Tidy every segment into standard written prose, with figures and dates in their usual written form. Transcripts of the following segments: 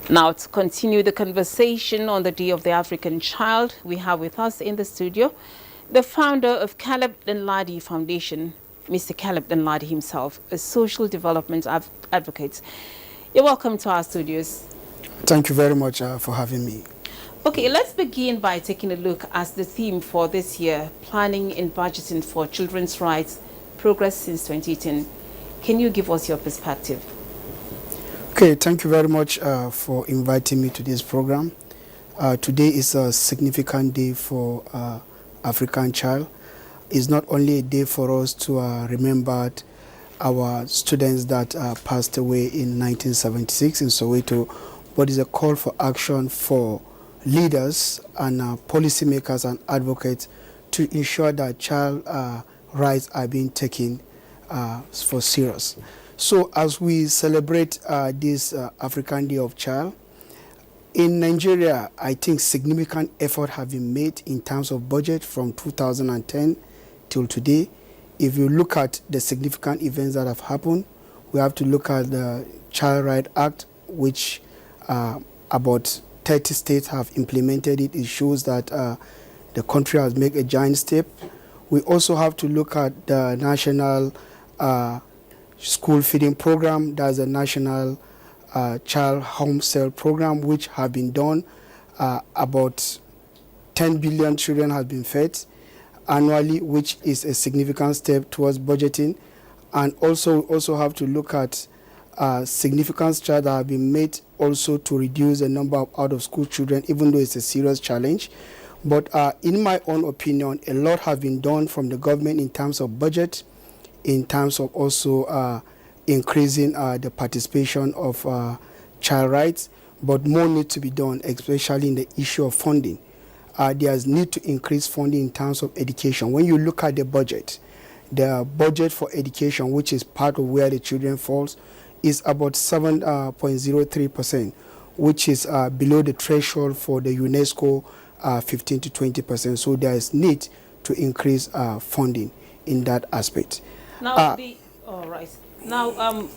Now, to continue the conversation on the Day of the African Child, we have with us in the studio the founder of Caleb Danladi Foundation, Mr. Caleb Danladi himself, a social development advocate. You're welcome to our studios. Thank you very much for having me. Okay, let's begin by taking a look at the theme for this year, planning and budgeting for children's rights, progress since 2010. Can you give us your perspective? Okay, thank you very much for inviting me to this program. Today is a significant day for African child. It's not only a day for us to remember our students that passed away in 1976 in Soweto, but it's a call for action for leaders and policymakers and advocates to ensure that child rights are being taken for serious. So as we celebrate this African Day of Child, in Nigeria, I think significant effort have been made in terms of budget from 2010 till today. If you look at the significant events that have happened, we have to look at the Child Rights Act, which about 30 states have implemented it. It shows that the country has made a giant step. We also have to look at the National School Feeding Program. That's a National Child Home Cell Program, which have been done. About 10 billion children have been fed annually, which is a significant step towards budgeting. And also, we also have to look at significant strides that have been made also to reduce the number of out-of-school children, even though it's a serious challenge. But in my own opinion, a lot has been done from the government in terms of budget, in terms of also increasing the participation of child rights, but more needs to be done, especially in the issue of funding. There's need to increase funding in terms of education. When you look at the budget for education, which is part of where the children falls, is about 7.03%, which is below the threshold for the UNESCO 15 to 20%. So there is need to increase funding in that aspect. Now,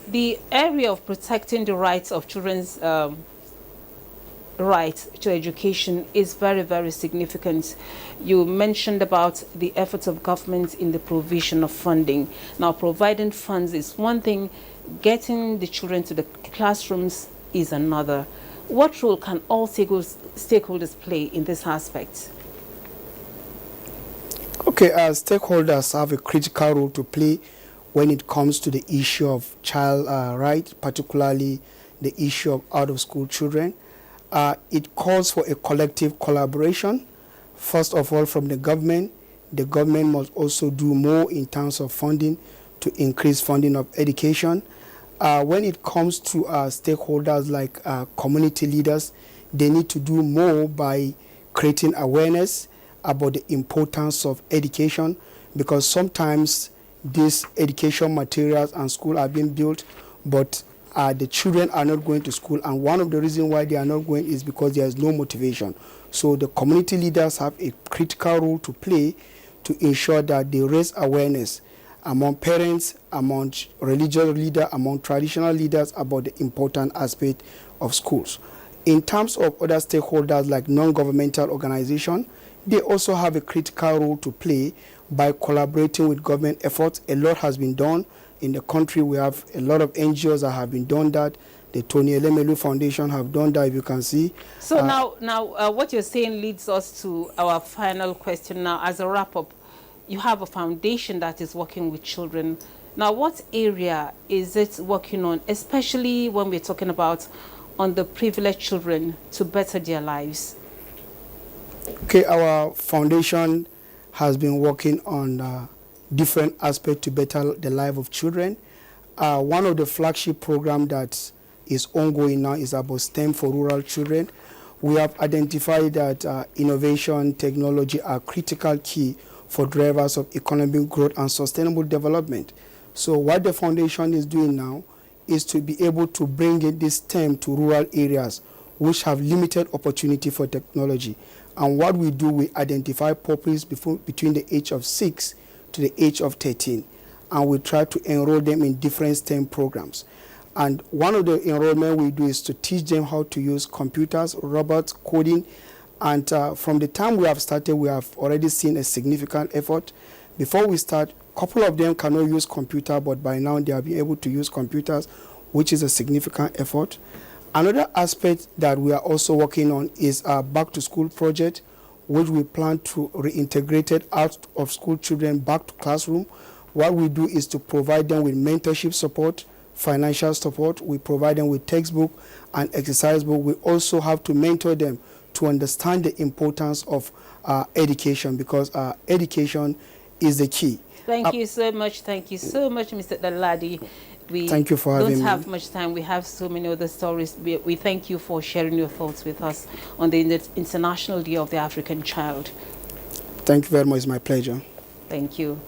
the area of protecting the rights of children's right to education is very, very significant. You mentioned about the efforts of government in the provision of funding. Now, providing funds is one thing, getting the children to the classrooms is another. What role can all stakeholders play in this aspect? Okay, stakeholders have a critical role to play when it comes to the issue of child rights, particularly the issue of out-of-school children. It calls for a collective collaboration, first of all from the government. The government must also do more in terms of funding to increase funding of education. When it comes to stakeholders like community leaders, they need to do more by creating awareness about the importance of education, because sometimes these education materials and school are being built, but the children are not going to school, and one of the reasons why they are not going is because there is no motivation. So the community leaders have a critical role to play to ensure that they raise awareness among parents, among religious leaders, among traditional leaders about the important aspect of schools. In terms of other stakeholders like non-governmental organizations, they also have a critical role to play by collaborating with government efforts. A lot has been done. In the country, we have a lot of NGOs that have been done that. The Tony Elemelu Foundation have done that, if you can see. So now what you're saying leads us to our final question now. As a wrap-up, you have a foundation that is working with children. Now, what area is it working on, especially when we're talking about underprivileged children to better their lives? Okay, our foundation has been working on different aspects to better the life of children. One of the flagship programs that is ongoing now is about STEM for rural children. We have identified that innovation, technology are critical key for drivers of economic growth and sustainable development. So what the foundation is doing now is to be able to bring in this STEM to rural areas which have limited opportunity for technology. And what we do, we identify pupils between the age of 6 to the age of 13, and we try to enroll them in different STEM programs. And one of the enrollment we do is to teach them how to use computers, robots, coding. And from the time we have started, we have already seen a significant effort. Before we start, a couple of them cannot use computer, but by now they have been able to use computers, which is a significant effort. Another aspect that we are also working on is our back to school project, which we plan to reintegrate out of school children back to classroom. What we do is to provide them with mentorship support, financial support. We provide them with textbook and exercise book. We also have to mentor them to understand the importance of education, because education is the key. Thank you so much. Thank you so much, Mr. Danladi. We thank you for having me. don't have much time. We have so many other stories. We thank you for sharing your thoughts with us on the International Day of the African Child. Thank you very much. It's my pleasure. Thank you.